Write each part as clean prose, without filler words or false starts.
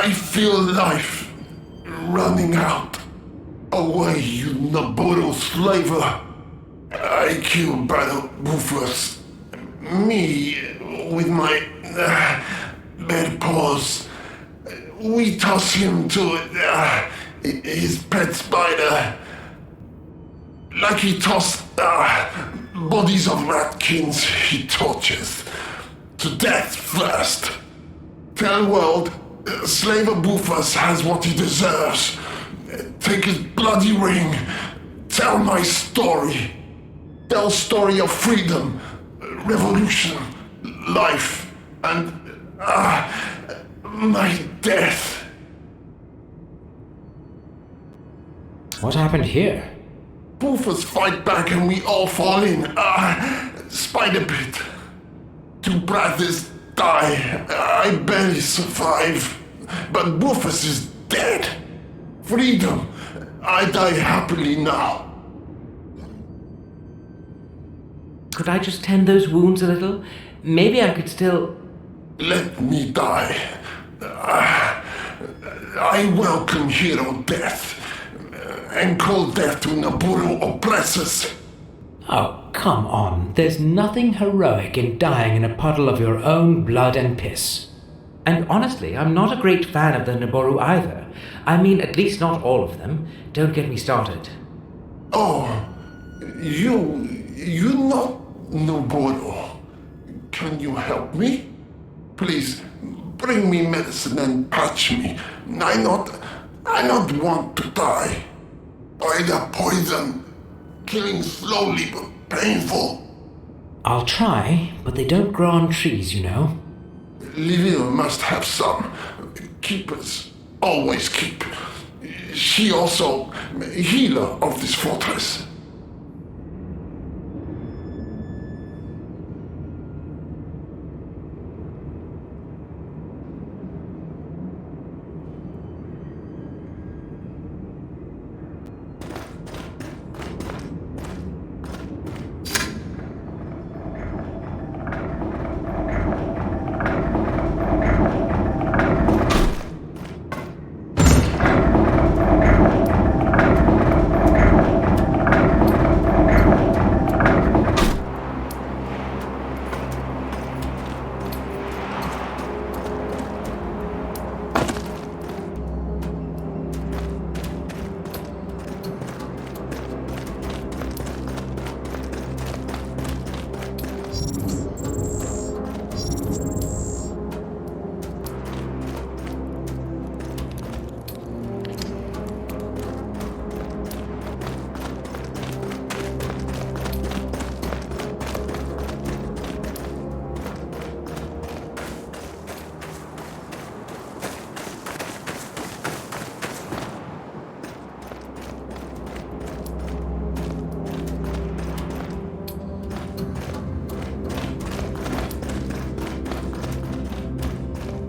I feel life running out. Away, you Naboru slaver. I kill battle woofers. Me, with my bad paws. We toss him to his pet spider. Like he tossed bodies of ratkins he tortures. To death first. Tell world, slaver Bufus has what he deserves. Take his bloody ring. Tell my story. Tell story of freedom, revolution, life, and my death. What happened here? Bufus fight back and we all fall in. Spider pit. 2 brothers die. I barely survive. But Bufus is dead. Freedom. I die happily now. Could I just tend those wounds a little? Maybe I could still... Let me die. I welcome hero death. And call death to Naboru oppressors. Oh, come on. There's nothing heroic in dying in a puddle of your own blood and piss. And honestly, I'm not a great fan of the Naboru either. I mean, at least not all of them. Don't get me started. Oh, you not Naboru. Can you help me? Please, bring me medicine and patch me. I not want to die. By the poison, killing slowly but painful. I'll try, but they don't grow on trees, you know. Lilith must have some. Keepers always keep. She also healer of this fortress.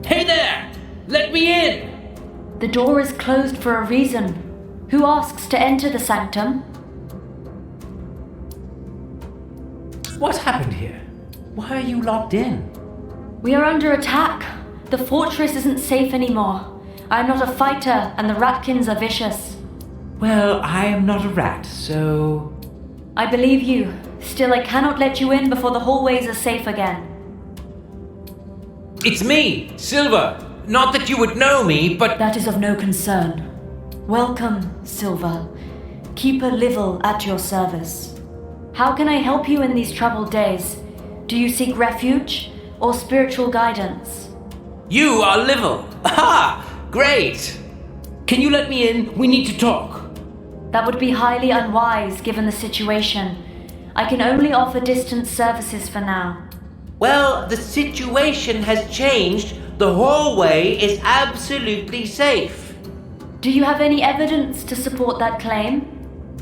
Hey there! Let me in! The door is closed for a reason. Who asks to enter the sanctum? What happened here? Why are you locked in? We are under attack. The fortress isn't safe anymore. I am not a fighter, and the ratkins are vicious. Well, I am not a rat, so... I believe you. Still, I cannot let you in before the hallways are safe again. It's me, Silver. Not that you would know me, but... That is of no concern. Welcome, Silver. Keeper Livel at your service. How can I help you in these troubled days? Do you seek refuge or spiritual guidance? You are Livel. Aha! Great! Can you let me in? We need to talk. That would be highly unwise given the situation. I can only offer distance services for now. Well, the situation has changed. The hallway is absolutely safe. Do you have any evidence to support that claim?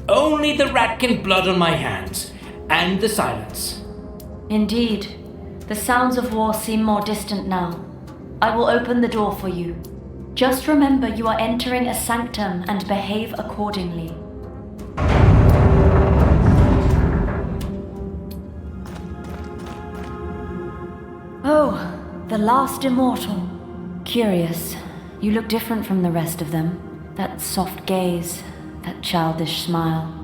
Only the ratkin blood on my hands, and the silence. Indeed. The sounds of war seem more distant now. I will open the door for you. Just remember you are entering a sanctum and behave accordingly. Oh, the last immortal. Curious. You look different from the rest of them. That soft gaze, that childish smile.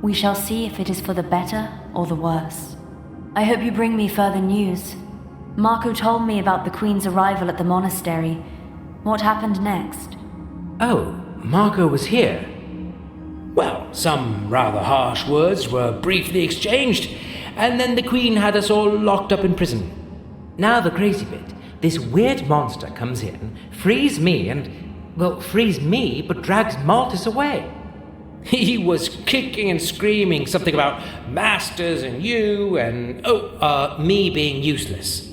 We shall see if it is for the better or the worse. I hope you bring me further news. Marco told me about the Queen's arrival at the monastery. What happened next? Oh, Marco was here. Well, some rather harsh words were briefly exchanged, and then the Queen had us all locked up in prison. Now the crazy bit. This weird monster comes in, frees me but drags Maltus away. He was kicking and screaming something about masters and you and, me being useless.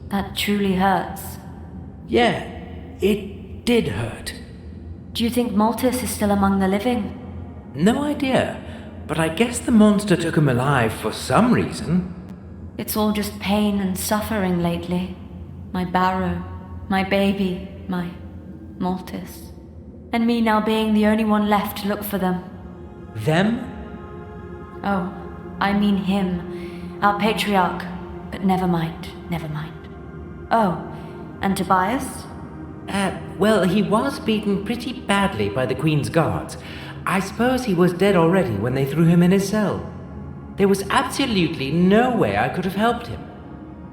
That truly hurts. Yeah, it did hurt. Do you think Maltus is still among the living? No idea, but I guess the monster took him alive for some reason. It's all just pain and suffering lately. My Barrow, my baby, my Maltus. And me now being the only one left to look for them. Them? Oh, I mean him, our patriarch. But never mind. Oh, and Tobias? Well, he was beaten pretty badly by the Queen's guards. I suppose he was dead already when they threw him in his cell. There was absolutely no way I could have helped him.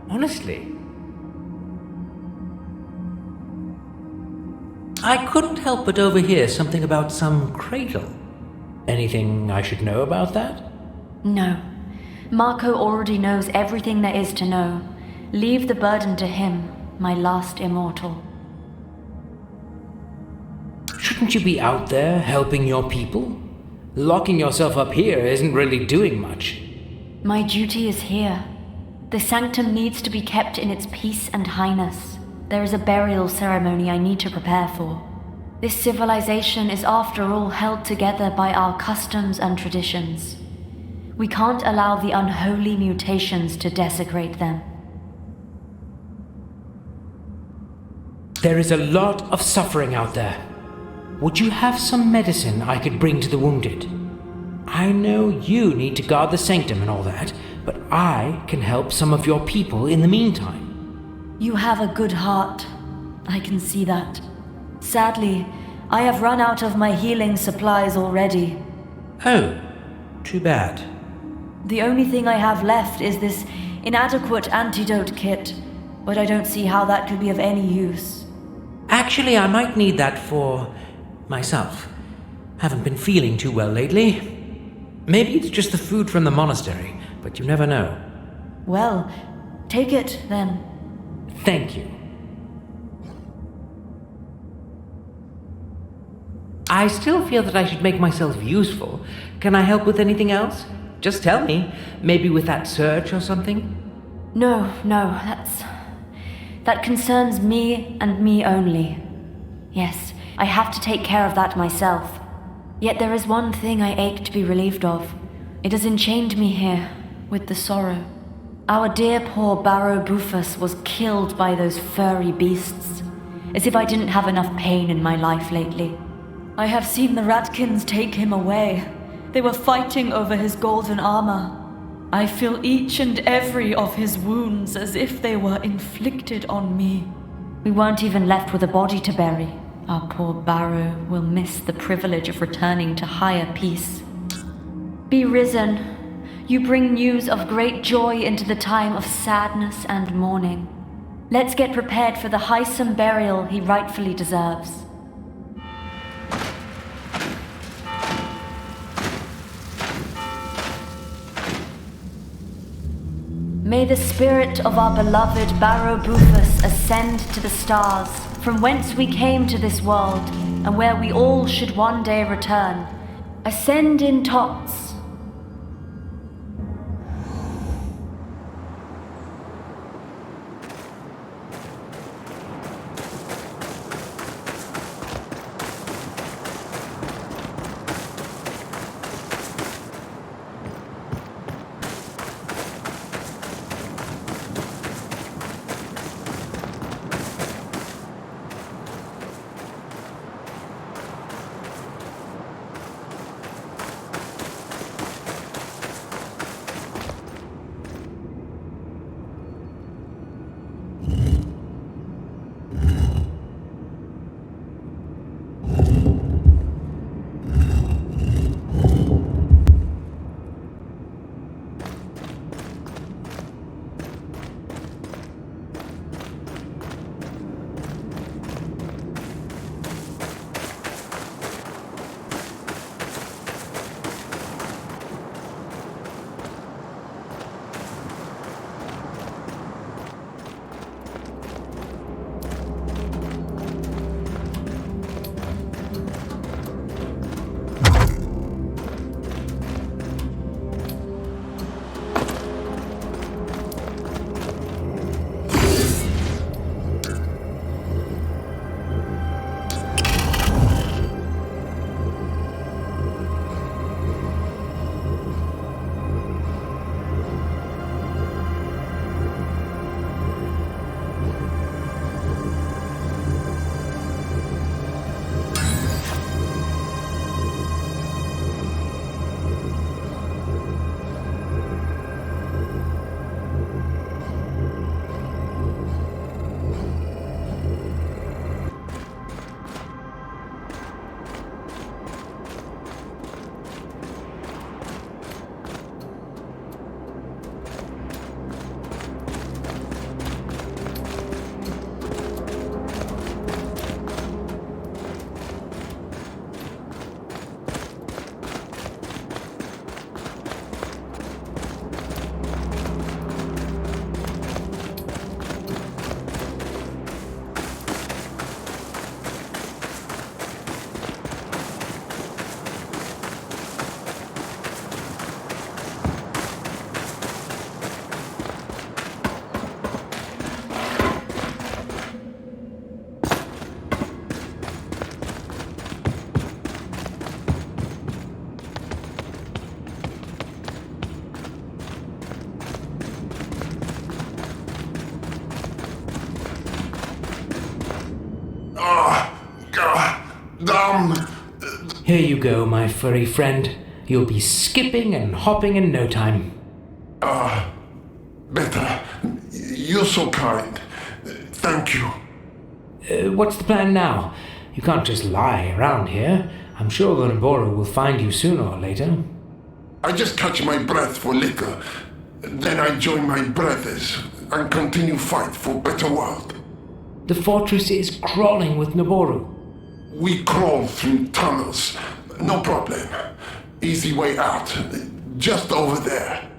Honestly. I couldn't help but overhear something about some cradle. Anything I should know about that? No. Marco already knows everything there is to know. Leave the burden to him, my last immortal. Shouldn't you be out there helping your people? Locking yourself up here isn't really doing much. My duty is here. The sanctum needs to be kept in its peace and highness. There is a burial ceremony I need to prepare for. This civilization is after all held together by our customs and traditions. We can't allow the unholy mutations to desecrate them. There is a lot of suffering out there. Would you have some medicine I could bring to the wounded? I know you need to guard the sanctum and all that, but I can help some of your people in the meantime. You have a good heart. I can see that. Sadly, I have run out of my healing supplies already. Oh, too bad. The only thing I have left is this inadequate antidote kit, but I don't see how that could be of any use. Actually, I might need that for myself. Haven't been feeling too well lately. Maybe it's just the food from the monastery, but you never know. Well, take it then. Thank you. I still feel that I should make myself useful. Can I help with anything else? Just tell me. Maybe with that search or something? No, that concerns me and me only. Yes, I have to take care of that myself. Yet there is one thing I ache to be relieved of. It has enchained me here, with the sorrow. Our dear poor Barrow Bufus was killed by those furry beasts, as if I didn't have enough pain in my life lately. I have seen the Ratkins take him away. They were fighting over his golden armor. I feel each and every of his wounds as if they were inflicted on me. We weren't even left with a body to bury. Our poor Barrow will miss the privilege of returning to higher peace. Be risen. You bring news of great joy into the time of sadness and mourning. Let's get prepared for the wholesome burial he rightfully deserves. May the spirit of our beloved Barrow Bufus ascend to the stars, from whence we came to this world, and where we all should one day return. Ascend in tots. Down! Here you go, my furry friend. You'll be skipping and hopping in no time. Better. You're so kind. Thank you. What's the plan now? You can't just lie around here. I'm sure the Naboru will find you sooner or later. I just catch my breath for liquor. Then I join my brothers and continue fight for better world. The fortress is crawling with Naboru. We crawl through tunnels. No problem. Easy way out. Just over there.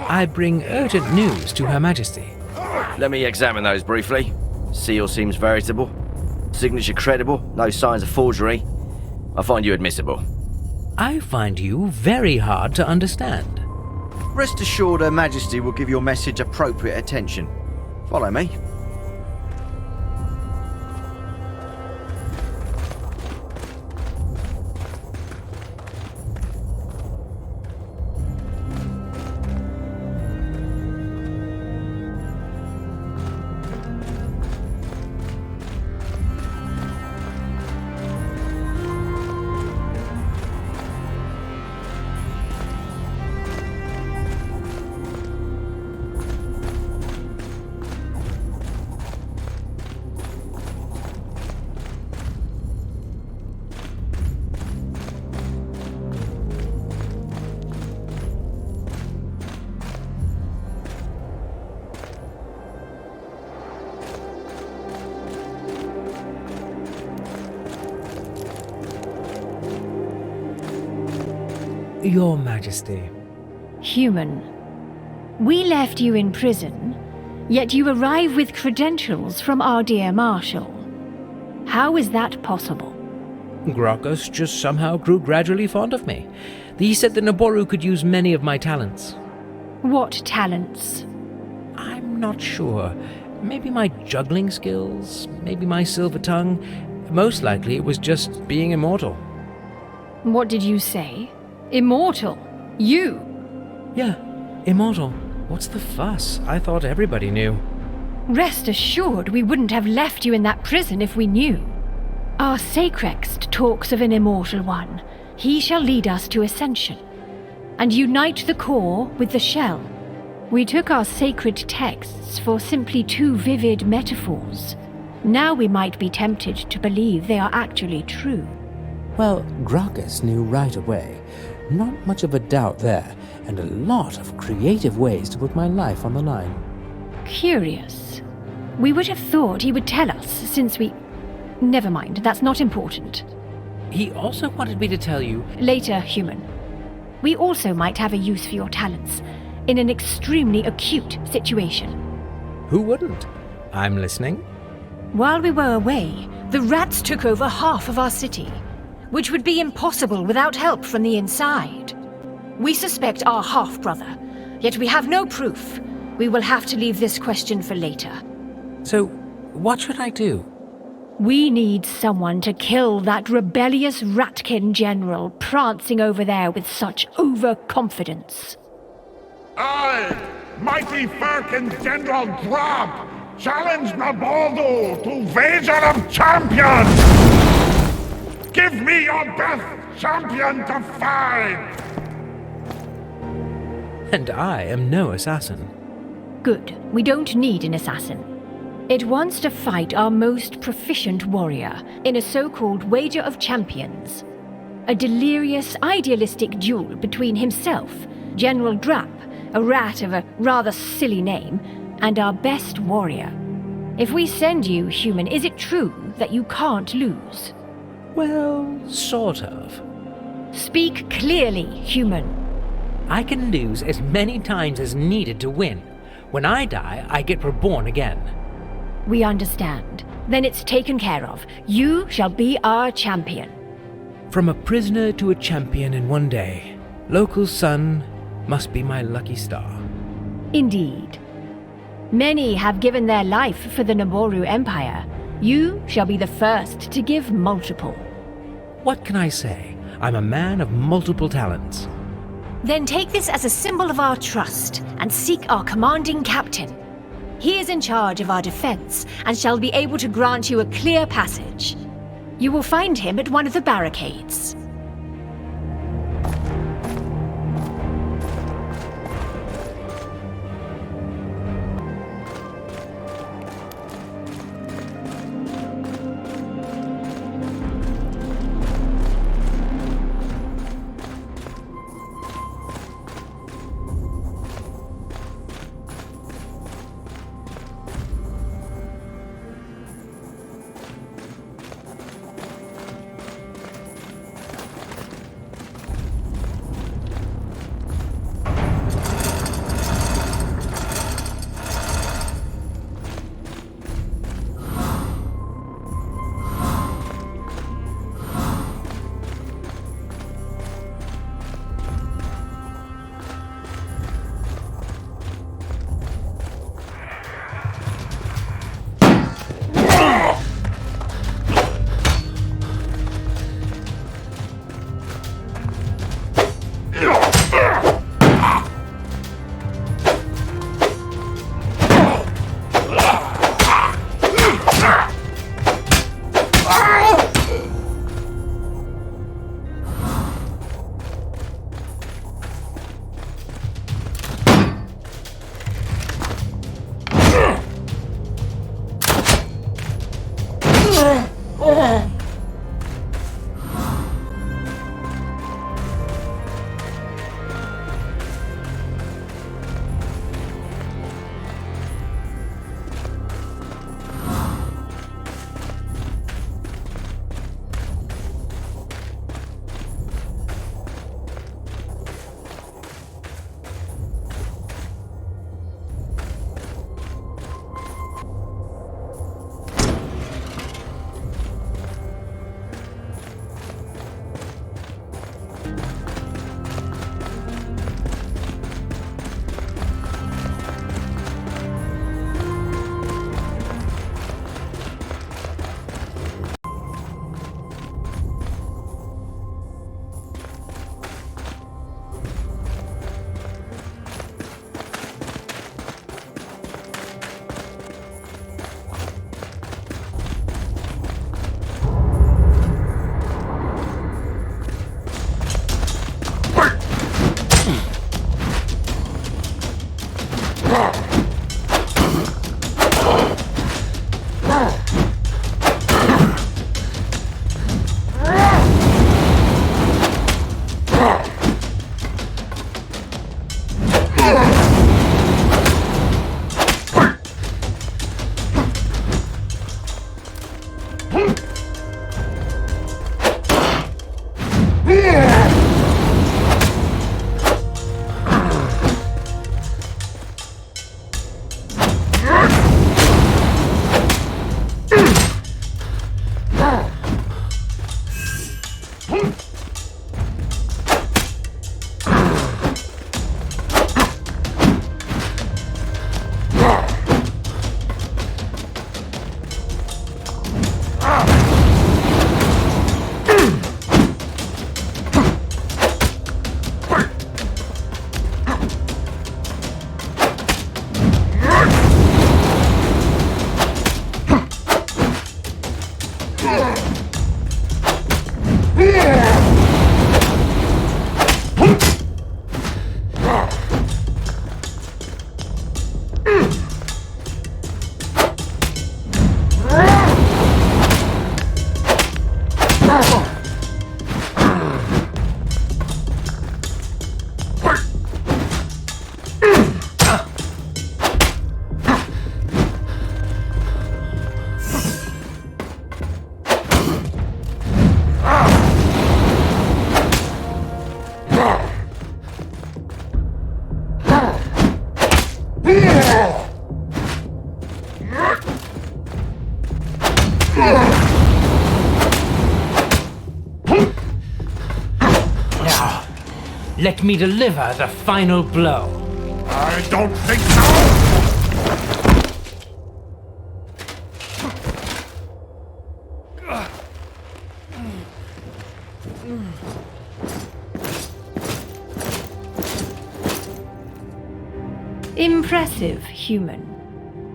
I bring urgent news to Her Majesty. Let me examine those briefly. Seal seems veritable. Signature credible. No signs of forgery. I find you admissible. I find you very hard to understand. Rest assured Her Majesty will give your message appropriate attention. Follow me. Your Majesty. Human. We left you in prison, yet you arrive with credentials from our dear Marshal. How is that possible? Grokkus just somehow grew gradually fond of me. He said that Naboru could use many of my talents. What talents? I'm not sure. Maybe my juggling skills, maybe my silver tongue. Most likely it was just being immortal. What did you say? Immortal? You? Yeah, immortal. What's the fuss? I thought everybody knew. Rest assured we wouldn't have left you in that prison if we knew. Our Sacrext talks of an immortal one. He shall lead us to ascension, and unite the core with the shell. We took our sacred texts for simply too vivid metaphors. Now we might be tempted to believe they are actually true. Well, Gracchus knew right away. Not much of a doubt there, and a lot of creative ways to put my life on the line. Curious. We would have thought he would tell us, since we... Never mind, that's not important. He also wanted me to tell you... Later, human. We also might have a use for your talents, in an extremely acute situation. Who wouldn't? I'm listening. While we were away, the rats took over half of our city, which would be impossible without help from the inside. We suspect our half-brother, yet we have no proof. We will have to leave this question for later. So, what should I do? We need someone to kill that rebellious ratkin general prancing over there with such overconfidence. I, mighty Firkin General Drab, challenge Nabaldo to wager of champions! Give me your best champion to fight! And I am no assassin. Good. We don't need an assassin. It wants to fight our most proficient warrior in a so-called wager of champions. A delirious, idealistic duel between himself, General Drapp, a rat of a rather silly name, and our best warrior. If we send you, human, is it true that you can't lose? Well, sort of. Speak clearly, human. I can lose as many times as needed to win. When I die, I get reborn again. We understand. Then it's taken care of. You shall be our champion. From a prisoner to a champion in one day, local sun must be my lucky star. Indeed. Many have given their life for the Naboru Empire. You shall be the first to give multiple. What can I say? I'm a man of multiple talents. Then take this as a symbol of our trust and seek our commanding captain. He is in charge of our defense and shall be able to grant you a clear passage. You will find him at one of the barricades. Let me deliver the final blow. I don't think so! Impressive, human.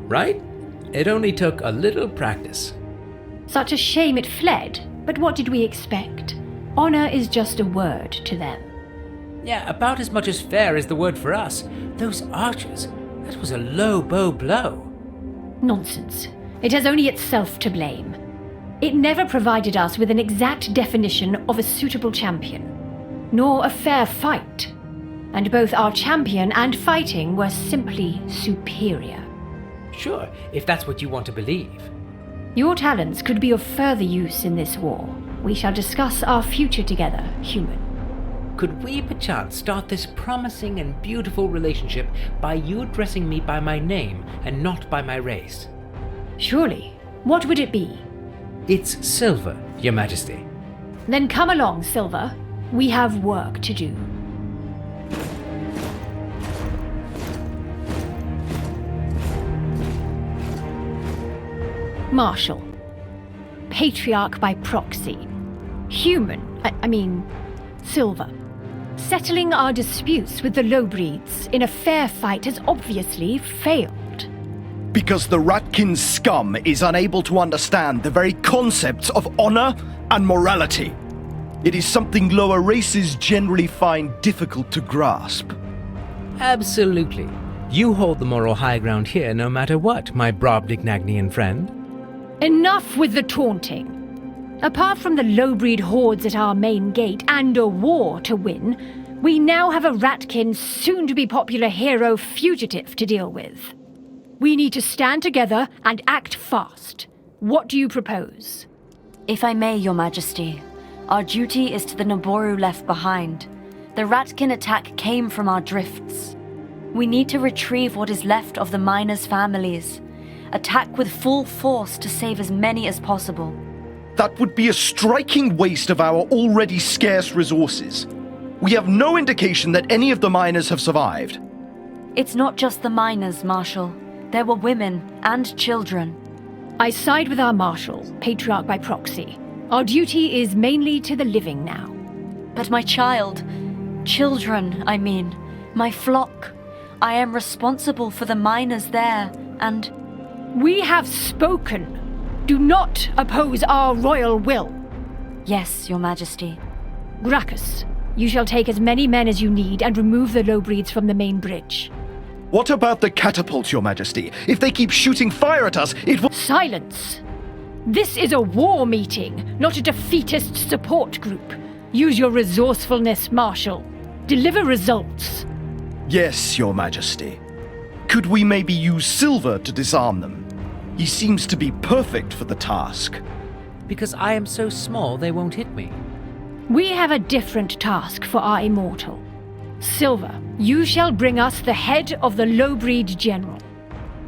Right? It only took a little practice. Such a shame it fled, but what did we expect? Honor is just a word to them. Yeah, about as much as fair is the word for us. Those archers, that was a low bow blow. Nonsense. It has only itself to blame. It never provided us with an exact definition of a suitable champion, nor a fair fight. And both our champion and fighting were simply superior. Sure, if that's what you want to believe. Your talents could be of further use in this war. We shall discuss our future together, human. Could we perchance start this promising and beautiful relationship by you addressing me by my name and not by my race? Surely. What would it be? It's Silver, Your Majesty. Then come along, Silver. We have work to do. Marshal. Patriarch by proxy. Human, I mean, Silver. Settling our disputes with the lowbreeds in a fair fight has obviously failed. Because the Ratkin scum is unable to understand the very concepts of honor and morality. It is something lower races generally find difficult to grasp. Absolutely. You hold the moral high ground here no matter what, my Brobdingnagian friend. Enough with the taunting. Apart from the lowbreed hordes at our main gate and a war to win, we now have a Ratkin soon-to-be popular hero fugitive to deal with. We need to stand together and act fast. What do you propose? If I may, Your Majesty, our duty is to the Naboru left behind. The Ratkin attack came from our drifts. We need to retrieve what is left of the miners' families. Attack with full force to save as many as possible. That would be a striking waste of our already scarce resources. We have no indication that any of the miners have survived. It's not just the miners, Marshal. There were women and children. I side with our Marshal, Patriarch by proxy. Our duty is mainly to the living now. But my children, I mean, my flock. I am responsible for the miners there, and... We have spoken. Do not oppose our royal will. Yes, Your Majesty. Gracchus, you shall take as many men as you need and remove the lowbreeds from the main bridge. What about the catapults, Your Majesty? If they keep shooting fire at us, it will... Silence! This is a war meeting, not a defeatist support group. Use your resourcefulness, Marshal. Deliver results. Yes, Your Majesty. Could we maybe use Silver to disarm them? He seems to be perfect for the task. Because I am so small, they won't hit me. We have a different task for our immortal. Silver, you shall bring us the head of the lowbreed general.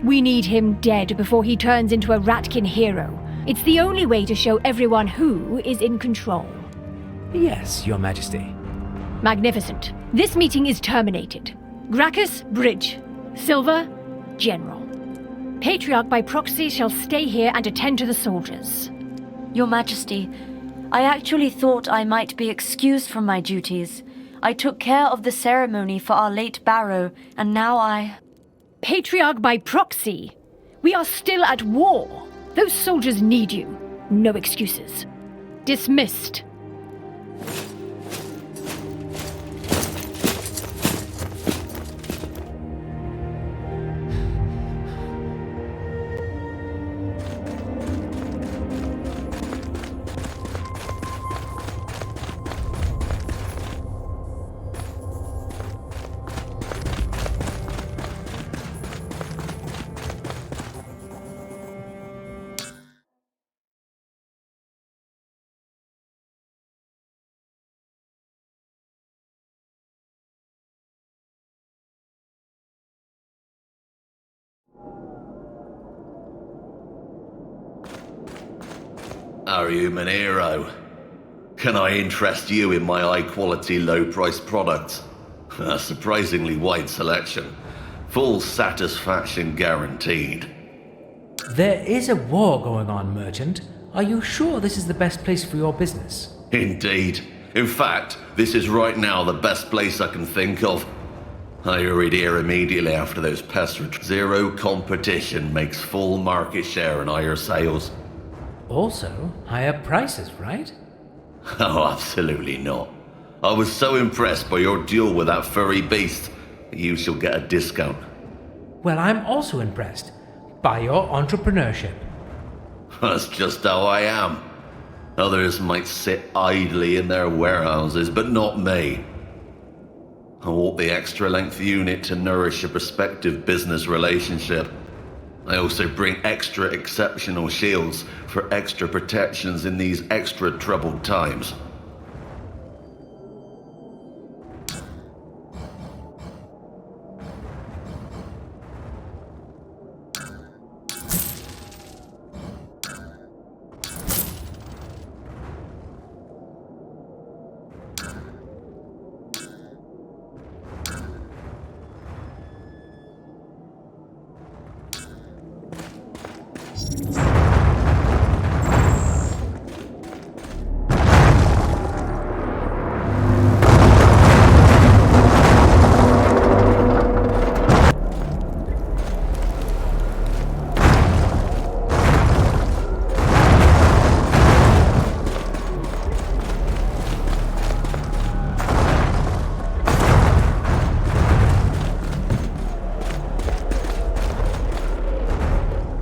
We need him dead before he turns into a Ratkin hero. It's the only way to show everyone who is in control. Yes, Your Majesty. Magnificent. This meeting is terminated. Gracchus, bridge. Silver, general. Patriarch by proxy shall stay here and attend to the soldiers. Your Majesty, I actually thought I might be excused from my duties. I took care of the ceremony for our late Barrow, and now I... Patriarch by proxy? We are still at war. Those soldiers need you. No excuses. Dismissed. Our human hero. Can I interest you in my high-quality, low-priced products? A surprisingly wide selection. Full satisfaction guaranteed. There is a war going on, merchant. Are you sure this is the best place for your business? Indeed. In fact, this is right now the best place I can think of. I hurried here immediately after those pests. Zero competition makes full market share and higher sales. Also, higher prices, right? Oh, absolutely not. I was so impressed by your duel with that furry beast. You shall get a discount. Well, I'm also impressed by your entrepreneurship. That's just how I am. Others might sit idly in their warehouses, but not me. I want the extra-length unit to nourish a prospective business relationship. I also bring extra exceptional shields for extra protections in these extra troubled times.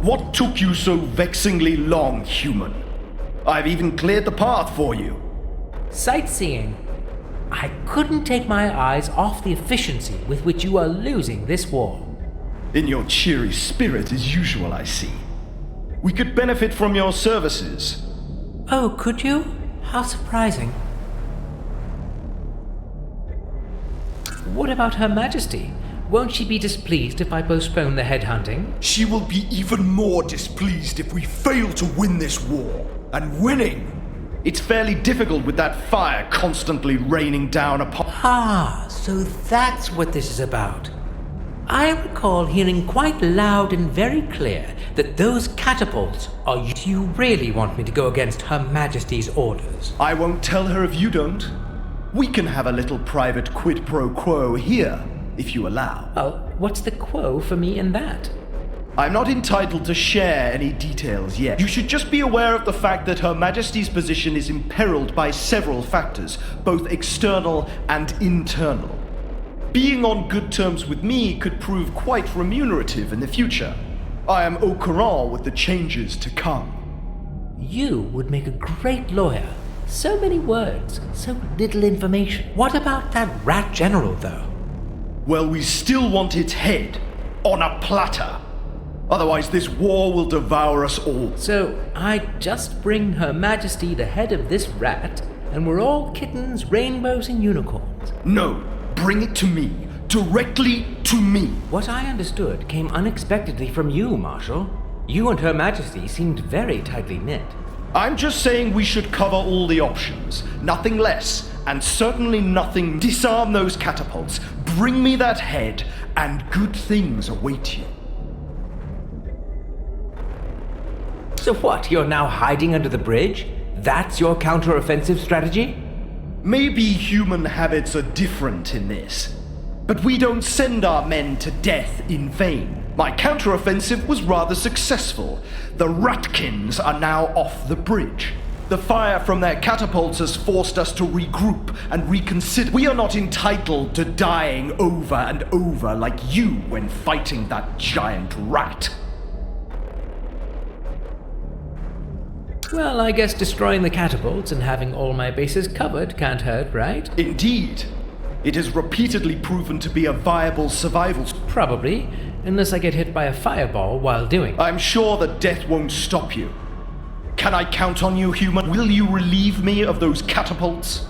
What took you so vexingly long, human? I've even cleared the path for you. Sightseeing. I couldn't take my eyes off the efficiency with which you are losing this war. In your cheery spirit as usual, I see. We could benefit from your services. Oh, could you? How surprising. What about Her Majesty? Won't she be displeased if I postpone the headhunting? She will be even more displeased if we fail to win this war. And winning! It's fairly difficult with that fire constantly raining down upon... Ah, so that's what this is about. I recall hearing quite loud and very clear that those catapults are... You really want me to go against Her Majesty's orders? I won't tell her if you don't. We can have a little private quid pro quo here, if you allow. Well, what's the quo for me in that? I'm not entitled to share any details yet. You should just be aware of the fact that Her Majesty's position is imperiled by several factors, both external and internal. Being on good terms with me could prove quite remunerative in the future. I am au courant with the changes to come. You would make a great lawyer. So many words, so little information. What about that rat general, though? Well, we still want its head on a platter. Otherwise, this war will devour us all. So, I just bring Her Majesty the head of this rat, and we're all kittens, rainbows, and unicorns. No, bring it to me. Directly to me. What I understood came unexpectedly from you, Marshal. You and Her Majesty seemed very tightly knit. I'm just saying we should cover all the options. Nothing less, and certainly nothing. Disarm those catapults, bring me that head, and good things await you. So what, you're now hiding under the bridge? That's your counter-offensive strategy? Maybe human habits are different in this, but we don't send our men to death in vain. My counter-offensive was rather successful. The Ratkins are now off the bridge. The fire from their catapults has forced us to regroup and reconsider. We are not entitled to dying over and over like you when fighting that giant rat. Well, I guess destroying the catapults and having all my bases covered can't hurt, right? Indeed. It has repeatedly proven to be a viable survival. Probably, unless I get hit by a fireball while doing it. I'm sure that death won't stop you. Can I count on you, human? Will you relieve me of those catapults?